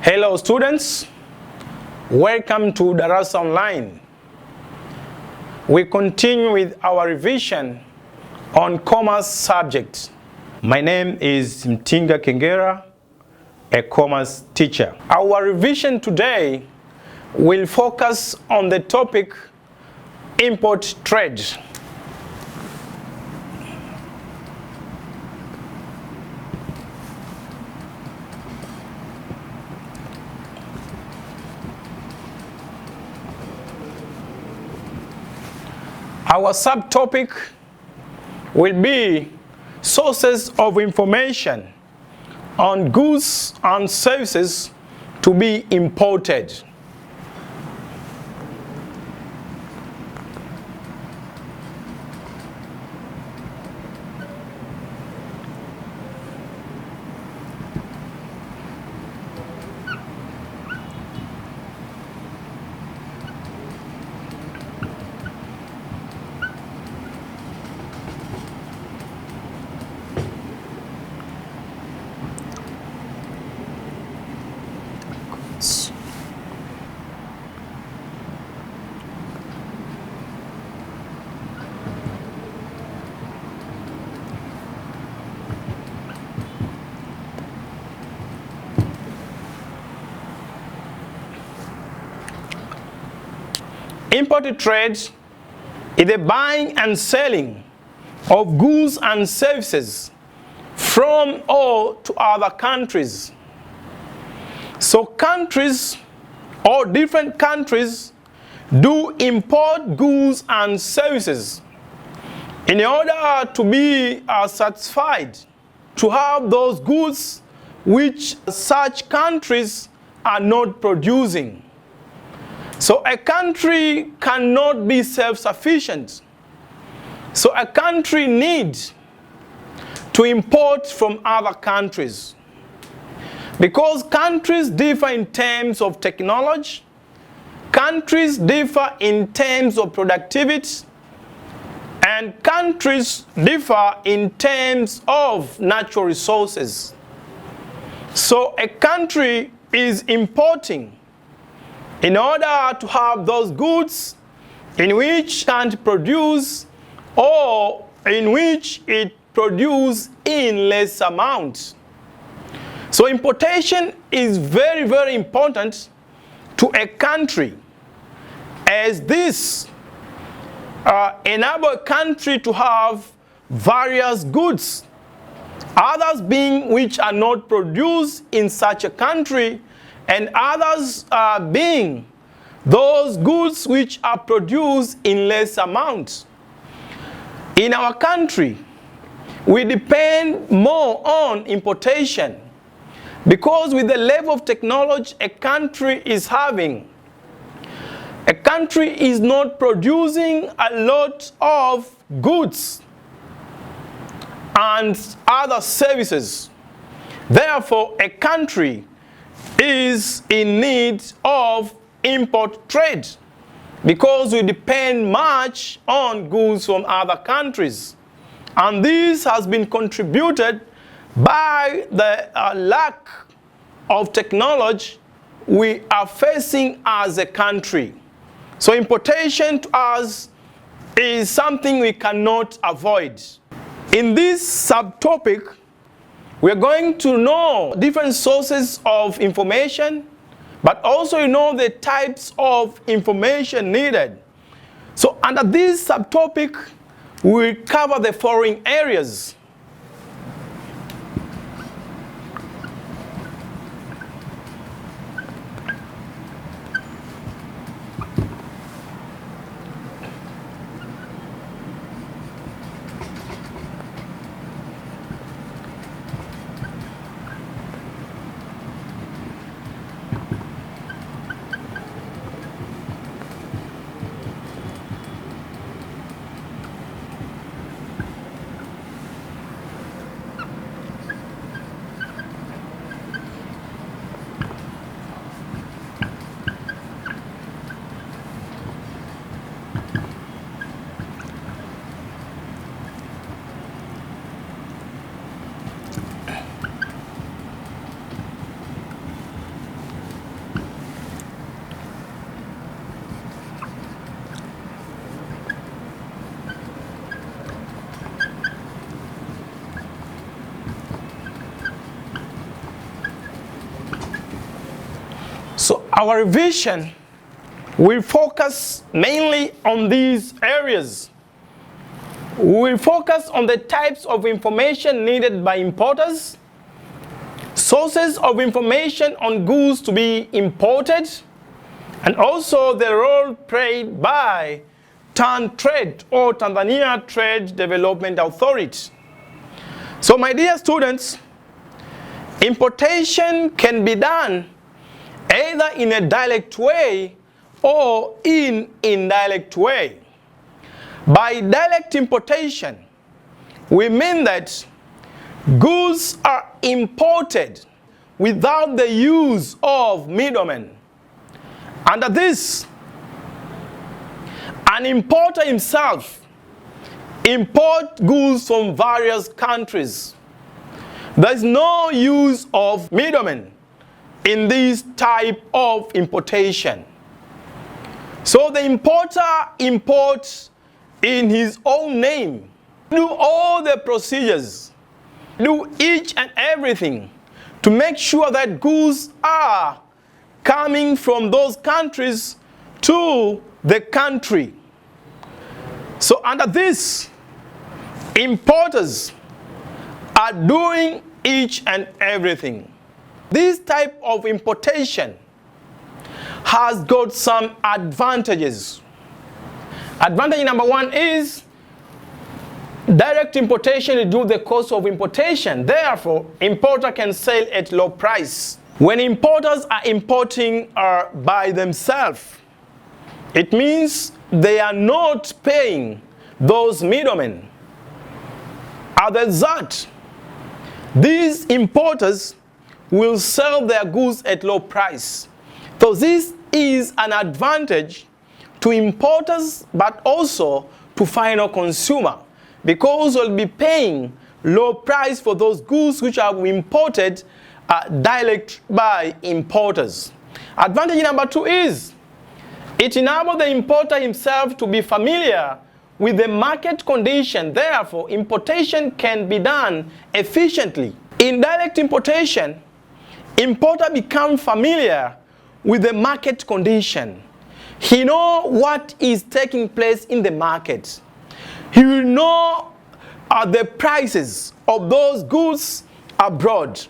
Hello students, welcome to Darasa Online. We continue with our revision on commerce subject. My name is Mtinga Kengera, a commerce teacher. Our revision today will focus on the topic import trade. Our subtopic will be sources of information on goods and services to be imported. Import trade is the buying and selling of goods and services from or to other countries. So countries or different countries do import goods and services in order to be satisfied to have those goods which such countries are not producing. So a country cannot be self-sufficient. So a country needs to import from other countries. Because countries differ in terms of technology, countries differ in terms of productivity, and countries differ in terms of natural resources. So a country is importing in order to have those goods in which it can't produce or in which it produces in less amounts. So importation is very, very important to a country, as this enables a country to have various goods, others being which are not produced in such a country, and others being those goods which are produced in less amounts. In our country, we depend more on importation because with the level of technology a country is having, a country is not producing a lot of goods and other services. Therefore, a country is in need of import trade because we depend much on goods from other countries. And this has been contributed by the lack of technology we are facing as a country. So importation to us is something we cannot avoid. In this subtopic, we are going to know different sources of information, but also the types of information needed. So under this subtopic, we will cover the following areas. Our revision will focus mainly on these areas. We will focus on the types of information needed by importers, sources of information on goods to be imported, and also the role played by TANTRADE, or Tanzania Trade Development Authority. So my dear students, importation can be done either in a direct way or in indirect way. By direct importation, we mean that goods are imported without the use of middlemen. Under this, an importer himself imports goods from various countries. There is no use of middlemen in this type of importation. So the importer imports in his own name, do all the procedures, do each and everything to make sure that goods are coming from those countries to the country. So under this, importers are doing each and everything. This type of importation has got some advantages. Advantage number one is direct importation reduces the cost of importation. Therefore, importer can sell at low price. When importers are importing by themselves, it means they are not paying those middlemen. Other than that, these importers will sell their goods at low price. So this is an advantage to importers, but also to final consumer, because they'll be paying low price for those goods which are imported direct by importers. Advantage number two is it enables the importer himself to be familiar with the market condition. Therefore, importation can be done efficiently. In direct importation, importer becomes familiar with the market condition. He knows what is taking place in the market. He will know the prices of those goods abroad.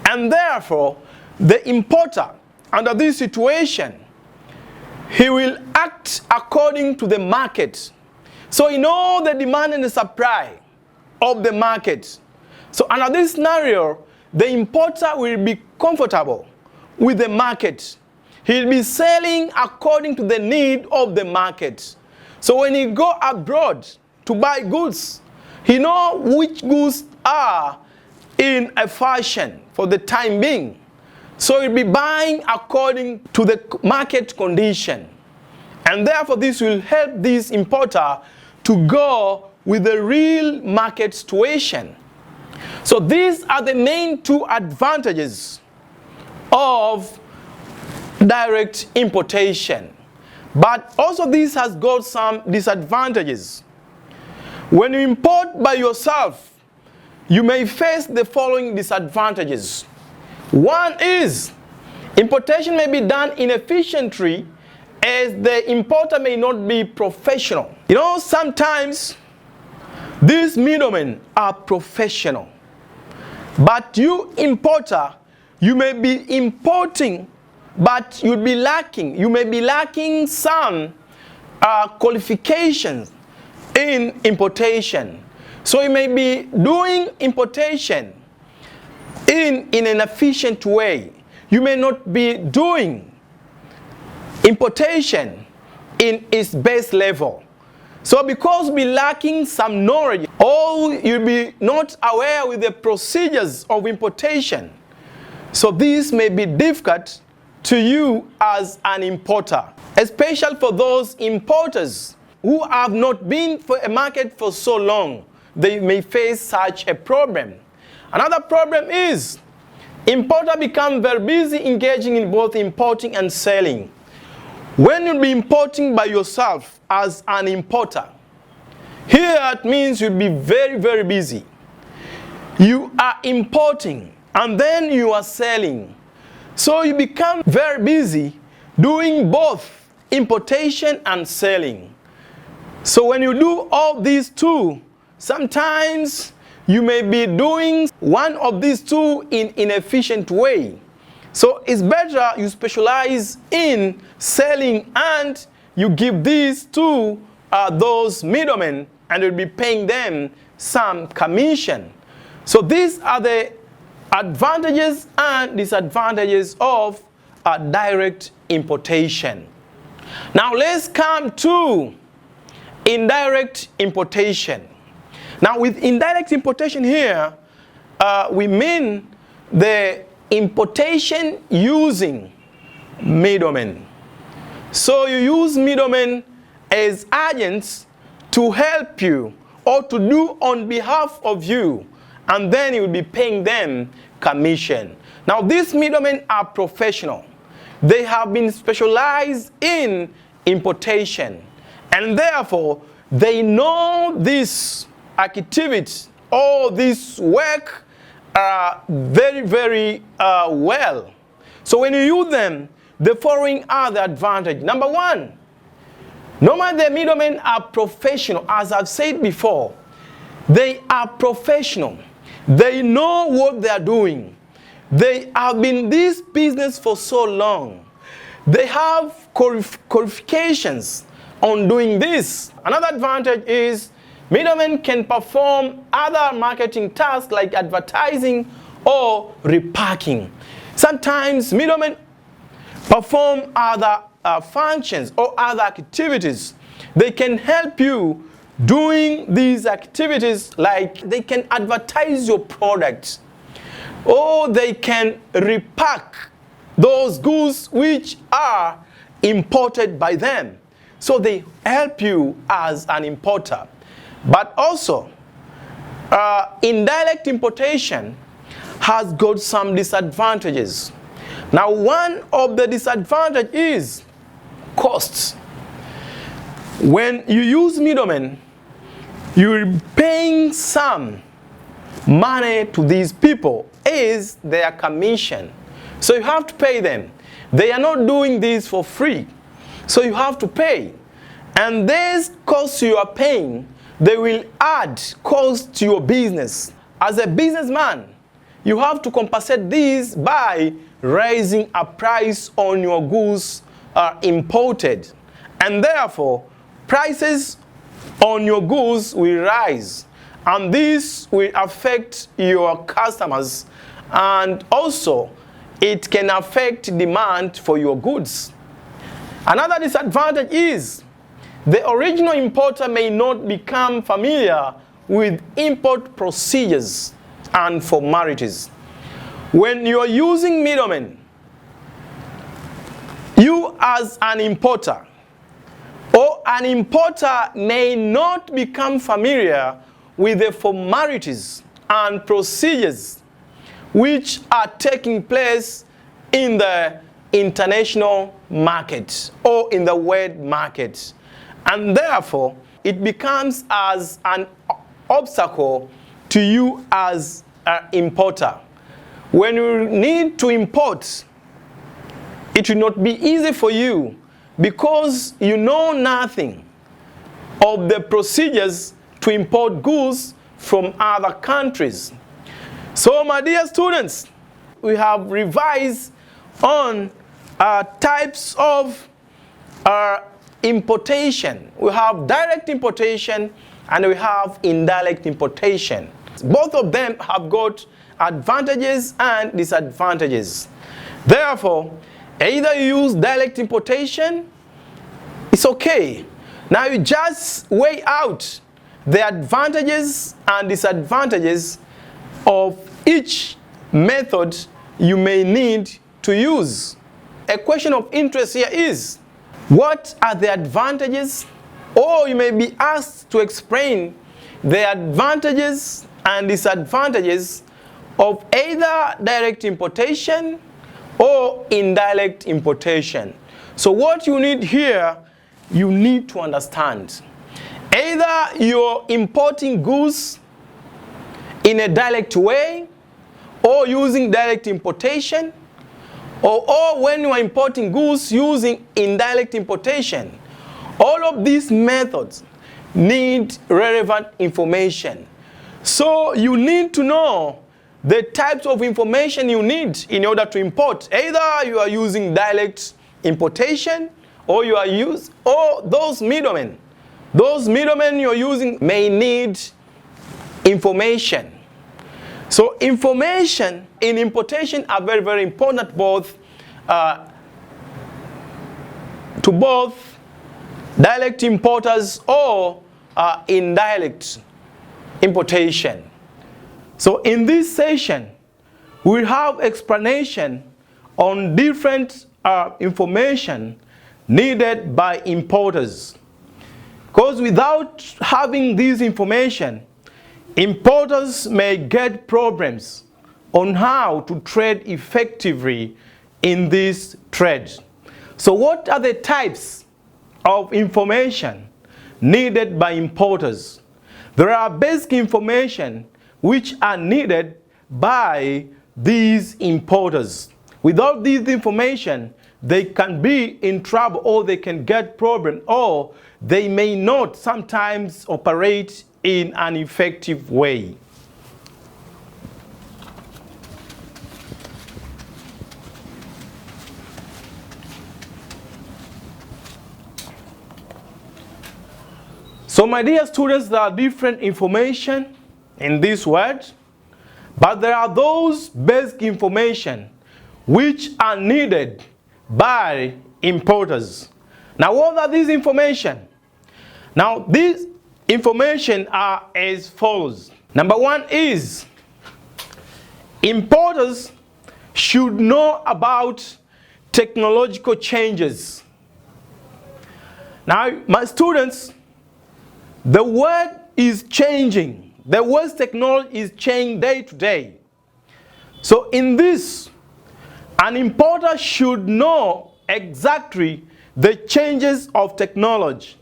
And therefore, the importer, under this situation, he will act according to the market. So he knows the demand and the supply of the market. So under this scenario, the importer will be comfortable with the market. He'll be selling according to the need of the market. So when he go abroad to buy goods, he knows which goods are in a fashion for the time being. So he'll be buying according to the market condition. And therefore this will help this importer to go with the real market situation. So these are the main two advantages of direct importation. But also this has got some disadvantages. When you import by yourself, you may face the following disadvantages. One is importation may be done inefficiently as the importer may not be professional. You know, sometimes these middlemen are professional. But you importer, you may be importing, but you'll be lacking. You may be lacking some qualifications in importation. So you may be doing importation in an efficient way. You may not be doing importation in its base level. So because you'll be lacking some knowledge, or you'll be not aware with the procedures of importation, so this may be difficult to you as an importer, especially for those importers who have not been for a market for so long. They may face such a problem. Another problem is importer become very busy engaging in both importing and selling. When you'll be importing by yourself as an importer, here it means you'll be very, very busy. You are importing and then you are selling. So you become very busy doing both importation and selling. So when you do all these two, sometimes you may be doing one of these two in an inefficient way. So it's better you specialize in selling and you give these to those middlemen, and you'll be paying them some commission. So these are the advantages and disadvantages of direct importation. Now let's come to indirect importation. Now with indirect importation here, we mean the importation using middlemen. So you use middlemen as agents to help you or to do on behalf of you, and then you will be paying them commission. Now these middlemen are professional. They have been specialized in importation, and therefore they know this activity or this work very, very well. So when you use them, the following are the advantages. Number one, normally the middlemen are professional. As I've said before, they are professional. They know what they are doing. They have been in this business for so long. They have qualifications on doing this. Another advantage is middlemen can perform other marketing tasks like advertising or repacking. Sometimes middlemen perform other functions or other activities. They can help you doing these activities, like they can advertise your products, or they can repack those goods which are imported by them. So they help you as an importer. But also, indirect importation has got some disadvantages. Now, one of the disadvantages is costs. When you use middlemen, you're paying some money to these people as their commission. So you have to pay them. They are not doing this for free. So you have to pay. And these costs you are paying, they will add cost to your business. As a businessman, you have to compensate this by raising a price on your goods imported. And therefore, prices on your goods will rise. And this will affect your customers. And also, it can affect demand for your goods. Another disadvantage is the original importer may not become familiar with import procedures and formalities. When you are using middlemen, you as an importer or an importer may not become familiar with the formalities and procedures which are taking place in the international market or in the world market. And therefore, it becomes as an obstacle to you as an importer. When you need to import, it will not be easy for you because you know nothing of the procedures to import goods from other countries. So, my dear students, we have revised on types of importation. We have direct importation and we have indirect importation. Both of them have got advantages and disadvantages. Therefore, either you use direct importation, it's okay. Now you just weigh out the advantages and disadvantages of each method you may need to use. A question of interest here is, what are the advantages? Or you may be asked to explain the advantages and disadvantages of either direct importation or indirect importation. So what you need here, you need to understand. Either you're importing goods in a direct way or using direct importation, or when you are importing goods using indirect importation. All of these methods need relevant information. So you need to know the types of information you need in order to import. Either you are using direct importation or you are those middlemen. Those middlemen you're using may need information. So information in importation are very, very important to both direct importers or indirect importation. So in this session, we have explanation on different information needed by importers. Because without having this information, importers may get problems on how to trade effectively in this trade. So what are the types of information needed by importers? There are basic information which are needed by these importers. Without this information, they can be in trouble or they can get problems, or they may not sometimes operate in an effective way. So my dear students, there are different information in this word, but there are those basic information which are needed by importers. Now what are these information? Now these information are as follows. Number one is importers should know about technological changes. Now my students, the world is changing. The world's technology is changing day to day. So in this, an importer should know exactly the changes of technology.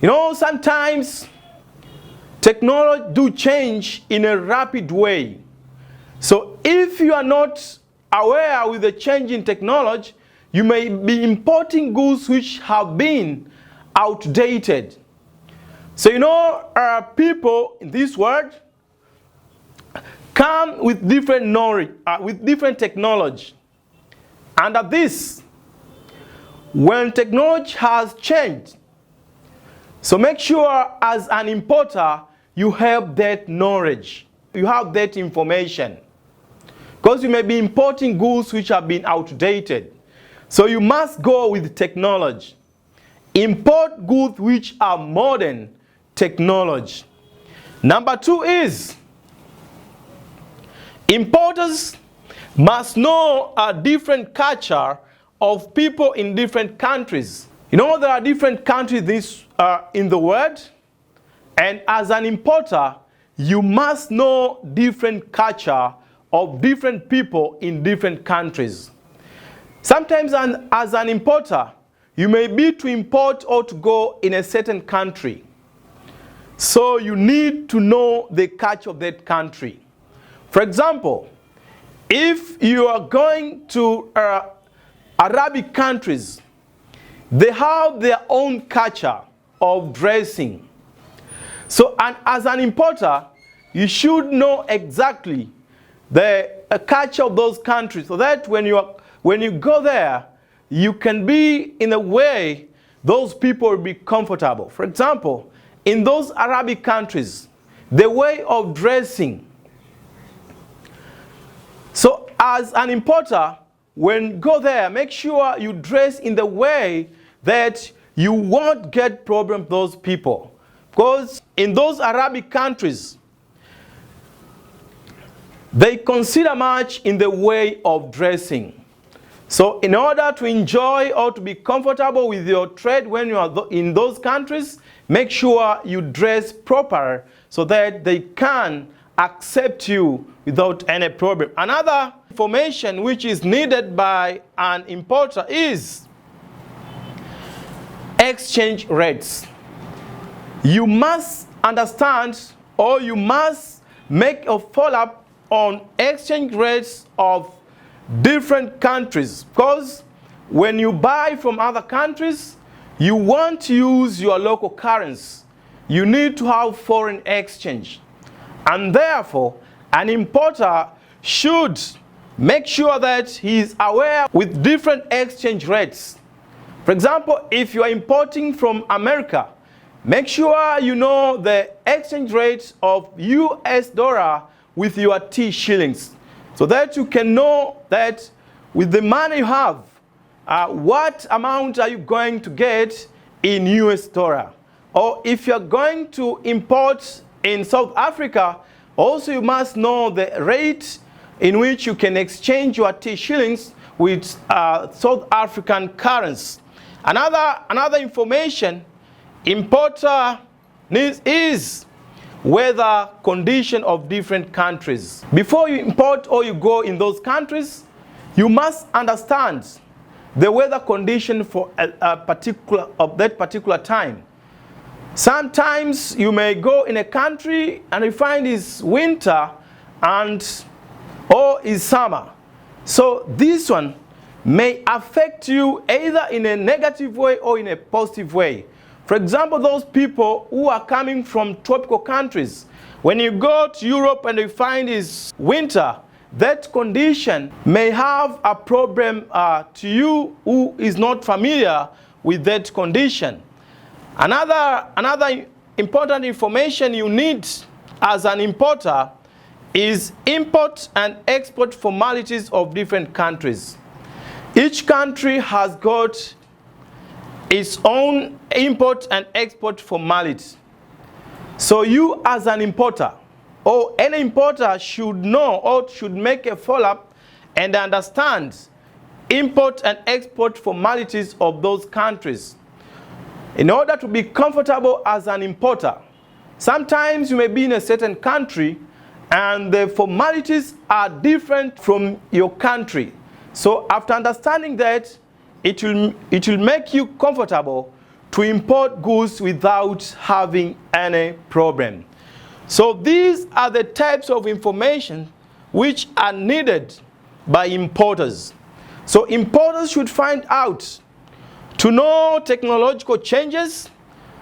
You know, sometimes technology do change in a rapid way. So if you are not aware with the change in technology, you may be importing goods which have been outdated. So you know, people in this world come with different knowledge, with different technology. And at this, when technology has changed, so make sure as an importer, you have that knowledge, you have that information. Because you may be importing goods which have been outdated. So you must go with technology. Import goods which are modern technology. Number two is, importers must know a different culture of people in different countries. You know, there are different countries in the world, and as an importer, you must know different culture of different people in different countries. Sometimes as an importer, you may be to import or to go in a certain country. So you need to know the culture of that country. For example, if you are going to Arabic countries, they have their own culture of dressing. So as an importer, you should know exactly the culture of those countries, so that when you go there, you can be in a way those people will be comfortable. For example, in those Arabic countries, the way of dressing. So as an importer, when you go there, make sure you dress in the way that you won't get problem with those people. Because in those Arabic countries, they consider much in the way of dressing. So in order to enjoy or to be comfortable with your trade when you are in those countries, make sure you dress proper so that they can accept you without any problem. Another information which is needed by an importer is exchange rates. You must understand, or you must make a follow-up on exchange rates of different countries, because when you buy from other countries, you want to use your local currency. You need to have foreign exchange. And therefore, an importer should make sure that he is aware with different exchange rates. For example, if you are importing from America, make sure you know the exchange rate of US dollar with your T shillings, so that you can know that with the money you have, what amount are you going to get in US dollar. Or if you're going to import in South Africa, also you must know the rate in which you can exchange your T shillings with South African currency. Another information importer needs is weather condition of different countries. Before you import or you go in those countries, you must understand the weather condition for that particular time. Sometimes you may go in a country and you find it's winter or it's summer. So this one may affect you either in a negative way or in a positive way. For example, those people who are coming from tropical countries, when you go to Europe and you find it's winter, that condition may have a problem to you who is not familiar with that condition. Another important information you need as an importer is import and export formalities of different countries. Each country has got its own import and export formalities. So you as an importer or any importer should know or should make a follow-up and understand import and export formalities of those countries in order to be comfortable as an importer. Sometimes you may be in a certain country and the formalities are different from your country. So after understanding that, it will make you comfortable to import goods without having any problem. So these are the types of information which are needed by importers. So importers should find out to know technological changes,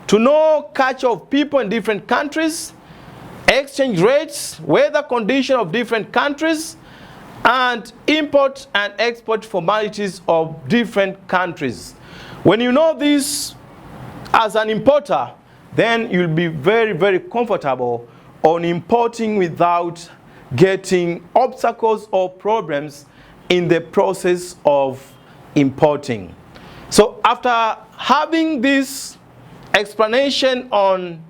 to know culture of people in different countries, exchange rates, weather condition of different countries, and import and export formalities of different countries. When you know this as an importer, then you'll be very, very comfortable on importing without getting obstacles or problems in the process of importing. So after having this explanation on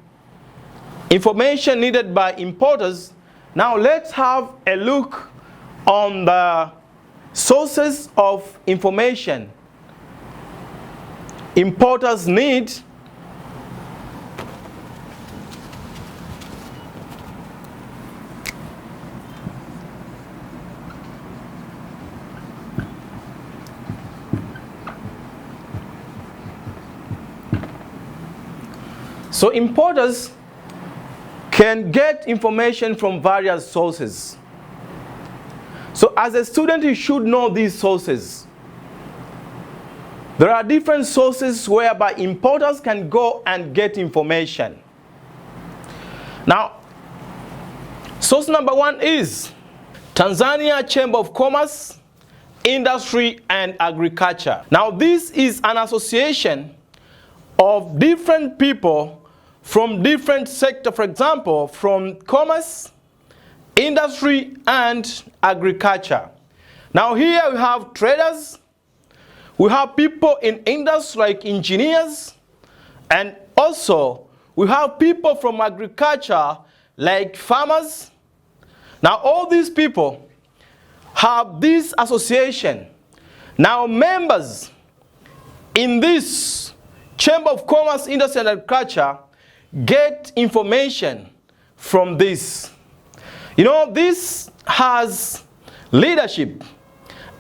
information needed by importers, now let's have a look on the sources of information importers need So importers can get information from various sources. So as a student, you should know these sources. There are different sources whereby importers can go and get information. Now, source number one is Tanzania Chamber of Commerce, Industry and Agriculture. Now, this is an association of different people from different sectors, for example, from commerce, industry, and agriculture. Now here we have traders, we have people in industry like engineers, and also we have people from agriculture like farmers. Now all these people have this association. Now members in this Chamber of Commerce, Industry, and Agriculture get information from this. You know, this has leadership,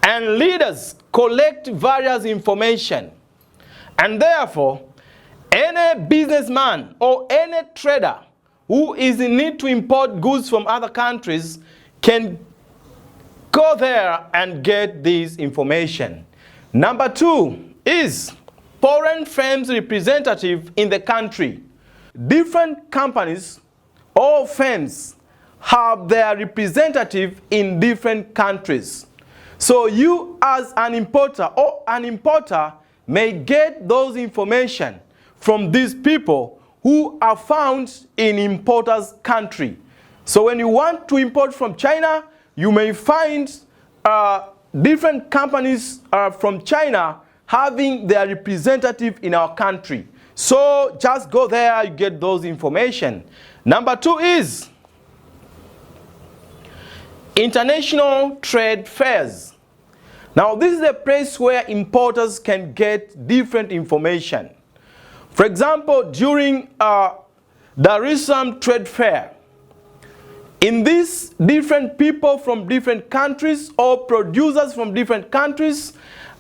and leaders collect various information. And therefore, any businessman or any trader who is in need to import goods from other countries can go there and get this information. Number 2 is foreign firms representative in the country. Different companies or firms have their representative in different countries. So you as an importer or an importer may get those information from these people who are found in importer's country. So when you want to import from China, you may find different companies from China having their representative in our country. So just go there, you get those information. Number 2 is international trade fairs. Now this is a place where importers can get different information. For example, during Darasa trade fair, in this, different people from different countries or producers from different countries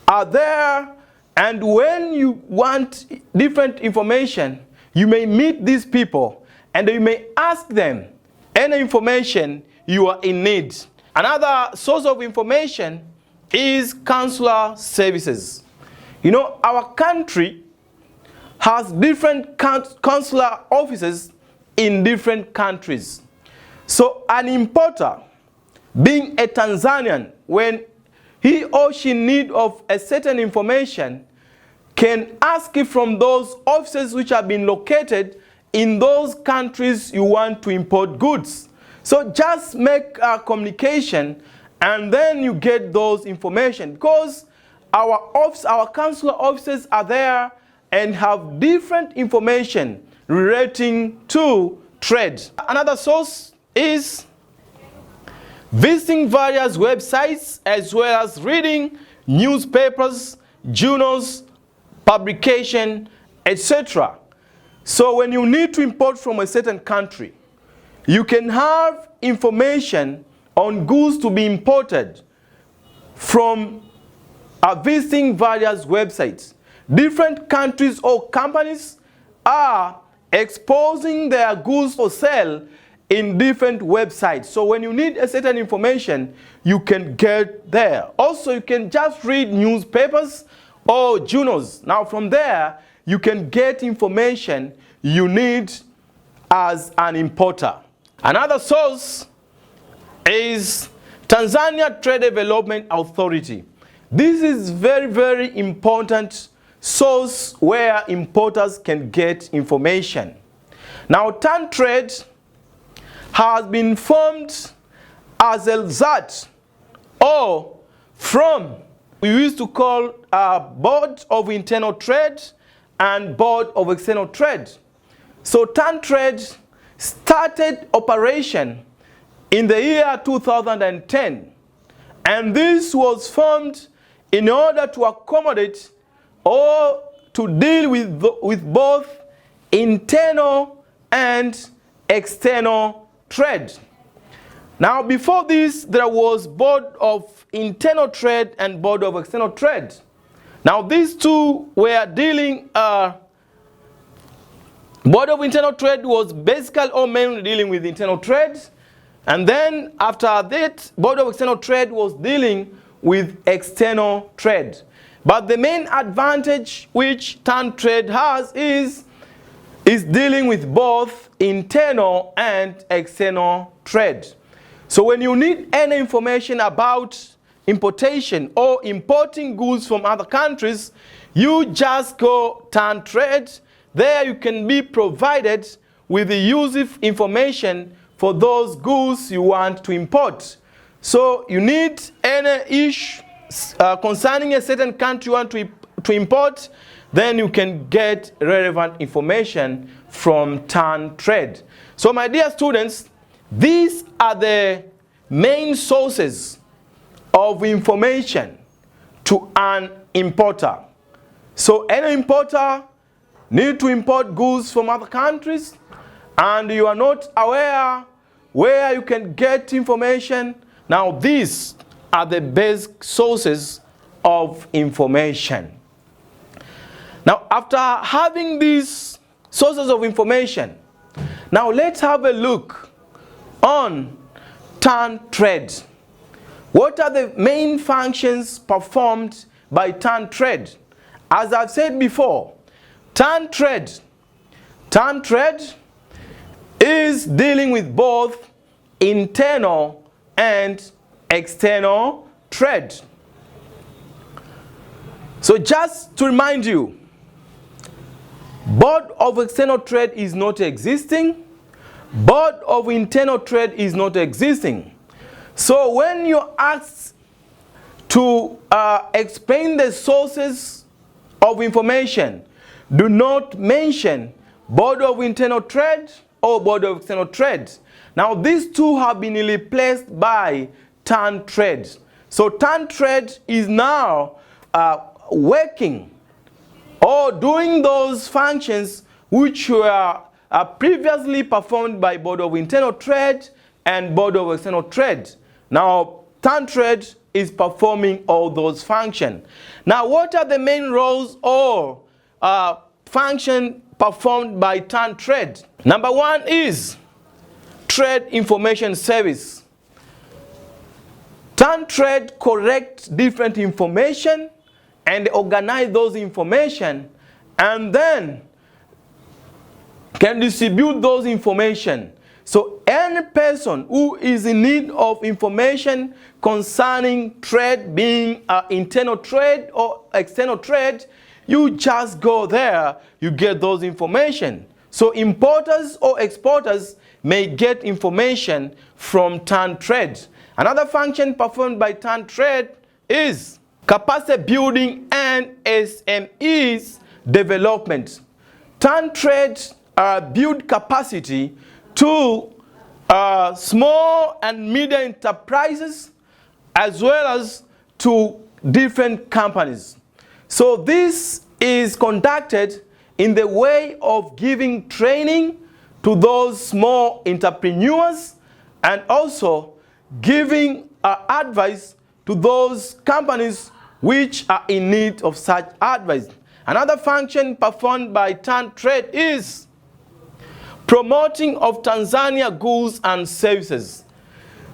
are there, and when you want different information, you may meet these people and you may ask them any information you are in need. Another source of information is Consular Services. You know, our country has different consular offices in different countries. So an importer, being a Tanzanian, when he or she need of a certain information, can ask it from those offices which have been located in those countries you want to import goods. So just make a communication and then you get those information, because our consular offices are there and have different information relating to trade. Another source is visiting various websites as well as reading newspapers, journals, publication, etc. So when you need to import from a certain country, you can have information on goods to be imported from visiting various websites. Different countries or companies are exposing their goods for sale in different websites. So when you need a certain information, you can get there. Also, you can just read newspapers or journals. Now from there, you can get information you need as an importer. Another source is Tanzania Trade Development Authority. This is very, very important source where importers can get information. Now, TanTrade has been formed as a ZAT, or from, we used to call Board of Internal Trade and Board of External Trade. So TanTrade started operation in the year 2010, and this was formed in order to accommodate or to deal with both internal and external trade. Now before this, there was Board of Internal Trade and Board of External Trade. Now these two were dealing, Board of Internal Trade was basically or mainly dealing with internal trade, and then after that, Board of External Trade was dealing with external trade. But the main advantage which TanTrade has is dealing with both internal and external trade. So when you need any information about importation or importing goods from other countries, you just go TanTrade. There you can be provided with the useful information for those goods you want to import. So you need any issue concerning a certain country you want to import, then you can get relevant information from TanTrade. So my dear students, these are the main sources of information to an importer. So any importer need to import goods from other countries and you are not aware where you can get information. Now these are the basic sources of information. Now after having these sources of information, now let's have a look on TanTrade. What are the main functions performed by TAN trade? As I've said before, TAN trade is dealing with both internal and external trade. So just to remind you, Board of External Trade is not existing. Board of Internal Trade is not existing. So when you're asked to explain the sources of information, do not mention Board of Internal Trade or Board of External Trade. Now these two have been replaced by TAN trade. So TAN trade is now working or doing those functions which were previously performed by Board of Internal Trade and Board of External Trade. Now TAN trade is performing all those functions. Now what are the main roles or function performed by TAN trade? Number one is Trade Information Service. TAN trade collects different information and organize those information and then can distribute those information. So any person who is in need of information concerning trade, being internal trade or external trade, you just go there, you get those information. So importers or exporters may get information from TAN trade. Another function performed by TAN trade is capacity building and SMEs development. TAN trade build capacity to small and medium enterprises as well as to different companies. So this is conducted in the way of giving training to those small entrepreneurs and also giving advice to those companies which are in need of such advice. Another function performed by TAN trade is promoting of Tanzania goods and services.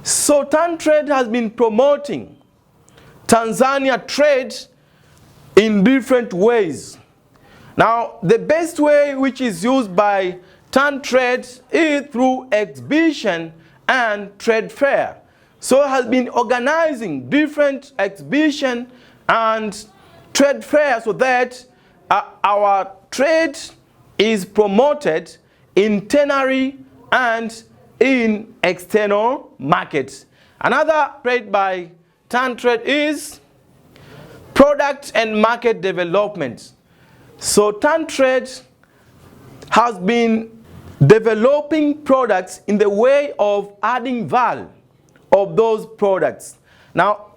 So TAN trade has been promoting Tanzania trade in different ways. Now the best way which is used by TAN trade is through exhibition and trade fair. So it has been organizing different exhibition and trade fair so that our trade is promoted internally and in external markets. Another trade by TAN trade is product and market development. So TAN trade has been developing products in the way of adding value of those products. Now,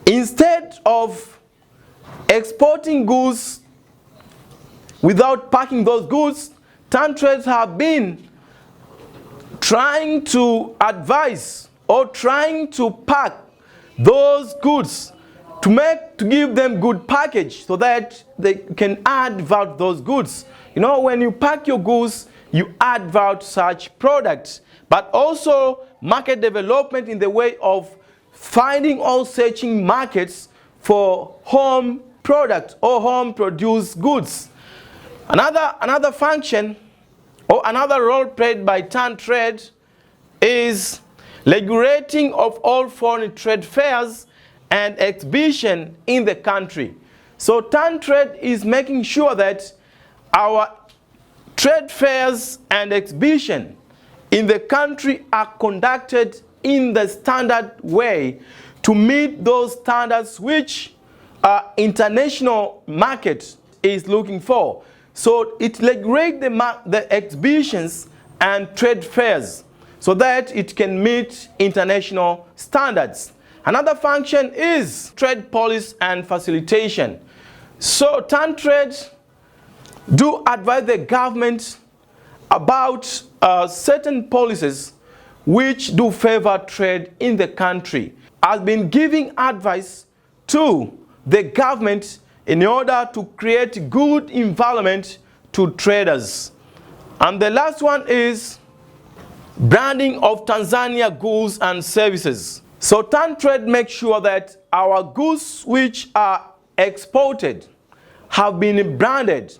instead of exporting goods without packing those goods, TAN trades have been trying to advise or trying to pack those goods to give them good package so that they can add value to those goods. You know, when you pack your goods, you add value to such products. But also market development in the way of finding or searching markets for home products or home produced goods. Another function or another role played by TAN trade is regulating of all foreign trade fairs and exhibition in the country. So TAN trade is making sure that our trade fairs and exhibition in the country are conducted in the standard way to meet those standards which international market is looking for. So it regulates the exhibitions and trade fairs so that it can meet international standards. Another function is trade policy and facilitation. So TAN trade do advise the government about certain policies which do favor trade in the country. Has been giving advice to the government in order to create good environment to traders. And the last one is branding of Tanzania goods and services. So TAN trade makes sure that our goods which are exported have been branded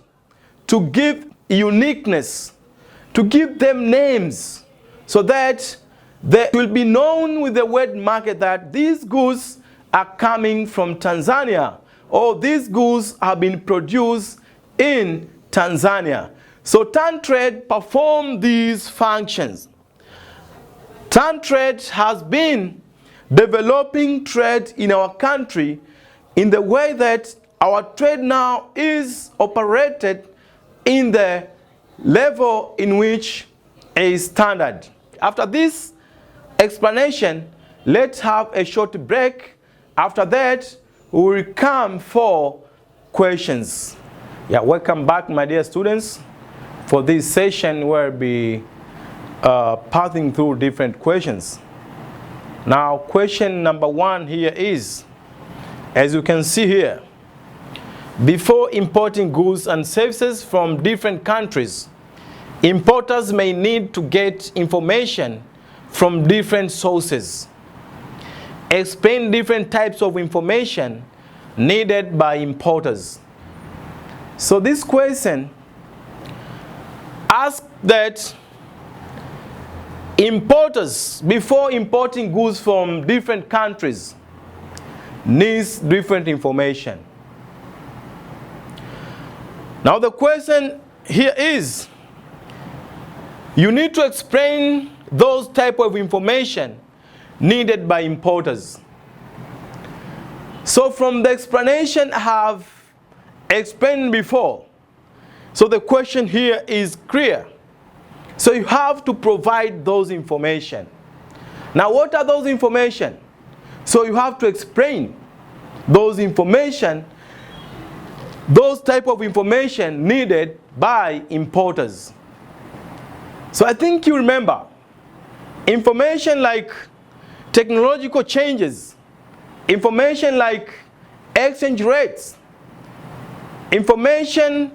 to give uniqueness, to give them names, so that they will be known with the word market that these goods are coming from Tanzania, or these goods have been produced in Tanzania. So TAN trade performs these functions. TAN trade has been developing trade in our country in the way that our trade now is operated in the level in which is standard. After this explanation, let's have a short break. After that, we will come for questions. Yeah, welcome back, my dear students, for this session where we'll be passing through different questions. Now, question number 1 here is, as you can see here, before importing goods and services from different countries, importers may need to get information from different sources. Explain different types of information needed by importers. So this question asks that importers, before importing goods from different countries, needs different information. Now the question here is, you need to explain those type of information needed by importers. So from the explanation I have explained before, so the question here is clear. So you have to provide those information. Now what are those information? So you have to explain those information, those type of information needed by importers. So I think you remember information like technological changes, information like exchange rates, information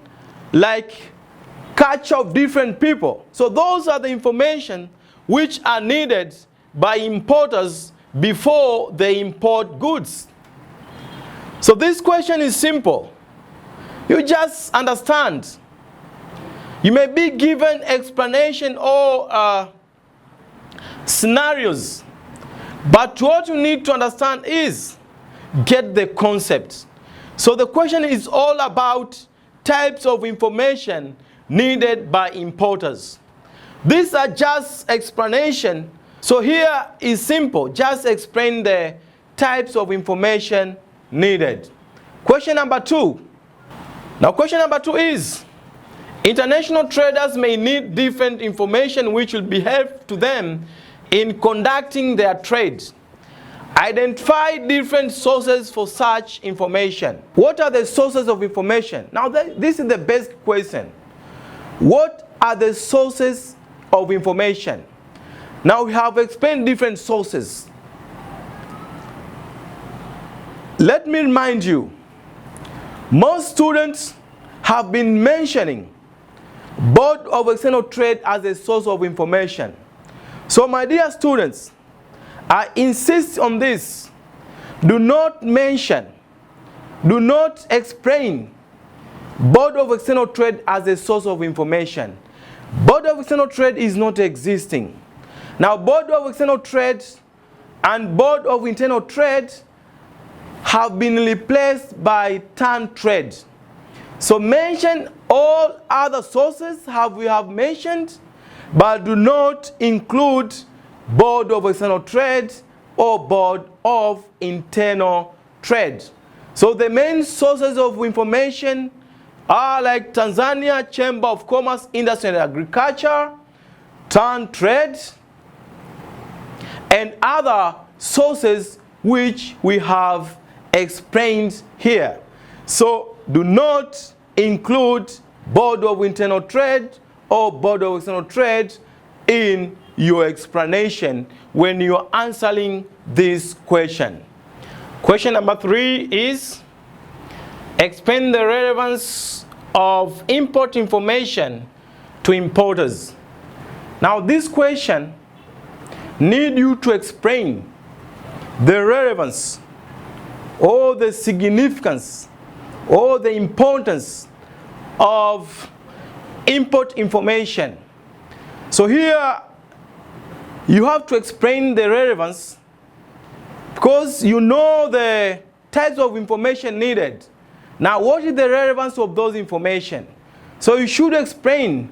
like culture of different people. So those are the information which are needed by importers before they import goods. So this question is simple. You just understand. You may be given explanation or scenarios, but what you need to understand is get the concept. So the question is all about types of information needed by importers. These are just explanation. So here is simple. Just explain the types of information needed. Question number 2. Now question number 2 is, international traders may need different information which will be helpful to them in conducting their trade. Identify different sources for such information. What are the sources of information? Now this is the best question. What are the sources of information? Now we have explained different sources. Let me remind you, most students have been mentioning Board of External Trade as a source of information. So my dear students, I insist on this. Do not mention, do not explain Board of External Trade as a source of information. Board of External Trade is not existing. Now Board of External Trade and Board of Internal Trade have been replaced by TAN trade. So mention all other sources we have mentioned, but do not include Board of External Trade or Board of Internal Trade. So the main sources of information are like Tanzania Chamber of Commerce, Industry and Agriculture, TAN trade, and other sources which we have explained here. So do not include Board of Internal Trade or Board of External Trade in your explanation when you are answering this question. Question number 3 is, explain the relevance of import information to importers. Now this question needs you to explain the relevance or the significance or the importance of import information. So here you have to explain the relevance because you know the types of information needed. Now, what is the relevance of those information? So you should explain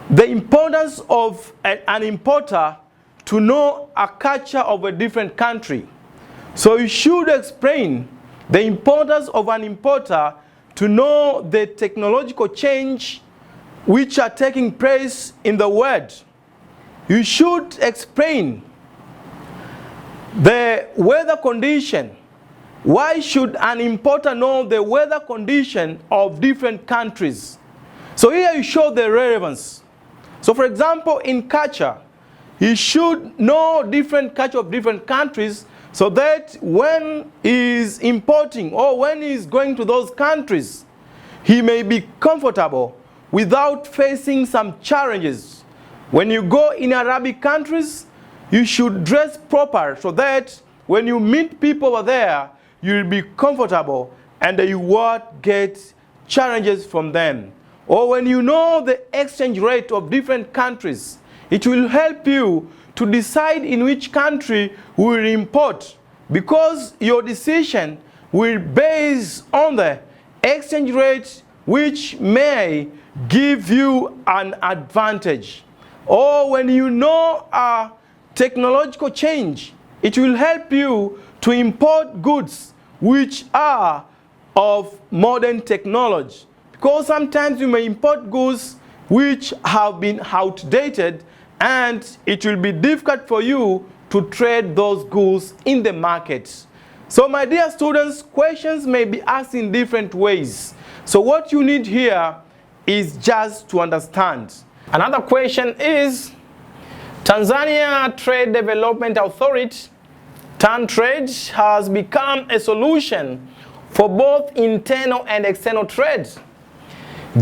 the importance of an importer to know a culture of a different country. So you should explain the importance of an importer to know the technological change which are taking place in the world. You should explain the weather condition. Why should an importer know the weather condition of different countries? So here you show the relevance. So for example, in culture, you should know different culture of different countries so that when he is importing or when he is going to those countries, he may be comfortable without facing some challenges. When you go in Arabic countries, you should dress proper so that when you meet people over there, you'll be comfortable and you won't get challenges from them. Or when you know the exchange rate of different countries, it will help you to decide in which country you will import, because your decision will be based on the exchange rate which may give you an advantage. Or when you know a technological change, it will help you to import goods which are of modern technology. Because sometimes you may import goods which have been outdated and it will be difficult for you to trade those goods in the market. So my dear students, questions may be asked in different ways. So what you need here is just to understand. Another question is, Tanzania Trade Development Authority, TanTrade, has become a solution for both internal and external trade.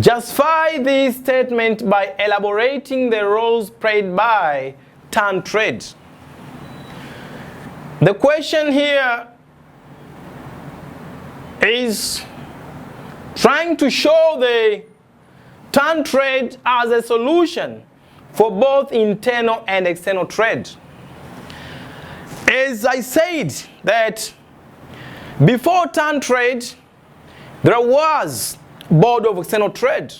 Justify this statement by elaborating the roles played by TanTrade. The question here is trying to show the TanTrade as a solution for both internal and external trade. As I said that before TanTrade, there was Board of External Trade.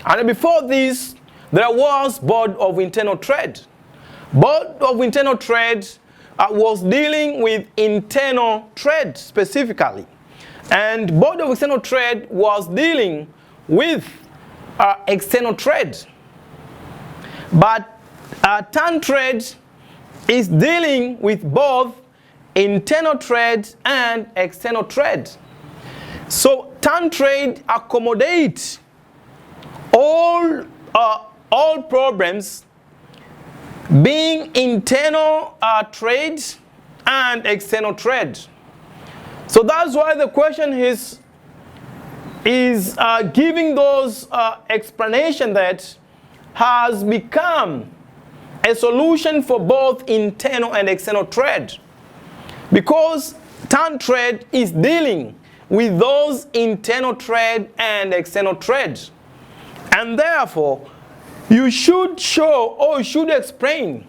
And before this, there was Board of Internal Trade. Board of Internal Trade was dealing with internal trade specifically. And Board of External Trade was dealing with external trade. But TanTrade is dealing with both internal trade and external trade. So TanTrade accommodates all problems being internal trade and external trade. So that's why the question is giving those explanation that has become a solution for both internal and external trade. Because TanTrade is dealing with those internal trade and external trade. And therefore, you should show or you should explain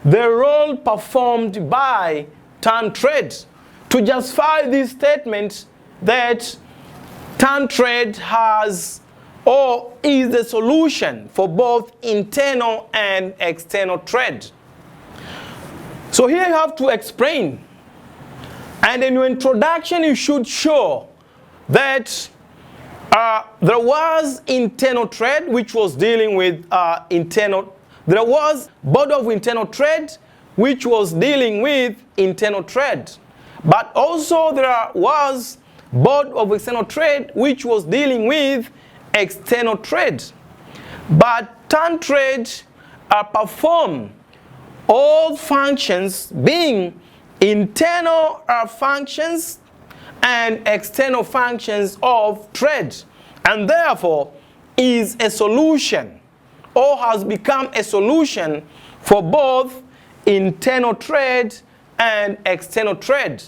the role performed by TanTrade to justify this statement that TanTrade has or is the solution for both internal and external trade. So here you have to explain. And in your introduction, you should show that there was internal trade, which was dealing with internal. There was Board of Internal Trade, which was dealing with internal trade. But also there was Board of External Trade, which was dealing with external trade. But TanTrade performed all functions being internal functions and external functions of trade, and therefore is a solution or has become a solution for both internal trade and external trade.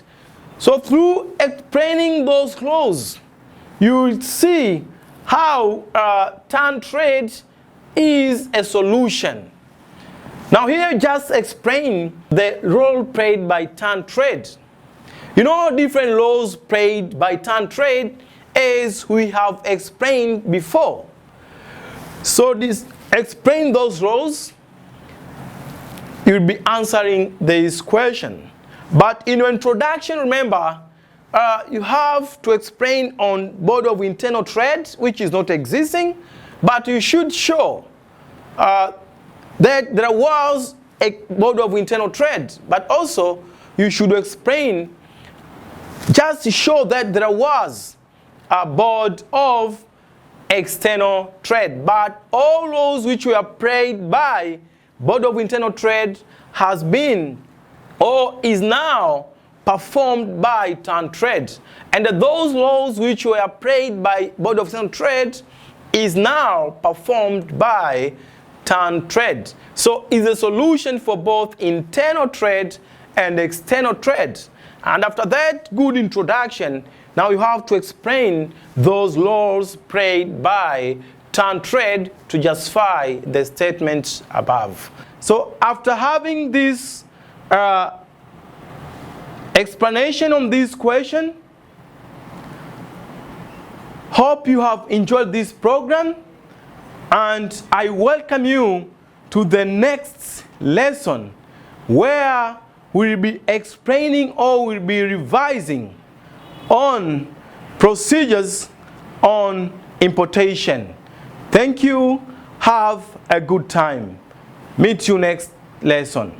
So through explaining those laws, you will see how turn trade is a solution. Now here just explain the role played by turn trade. You know, different roles played by turn trade as we have explained before. So explain those roles, you'll be answering this question. But in your introduction, remember, you have to explain on Board of Internal Trade, which is not existing, but you should show that there was a Board of Internal Trade, but also you should explain, just to show that there was a Board of External Trade. But all those which were played by Board of Internal Trade has been or is now performed by turn trade. And those laws which were played by Board of External Trade is now performed by turn trade. So it's a solution for both internal trade and external trade. And after that good introduction, now you have to explain those laws played by turn trade to justify the statements above. So after having this explanation on this question, hope you have enjoyed this program, and I welcome you to the next lesson where we'll be explaining or we'll be revising on procedures on importation. Thank you. Have a good time. Meet you next lesson.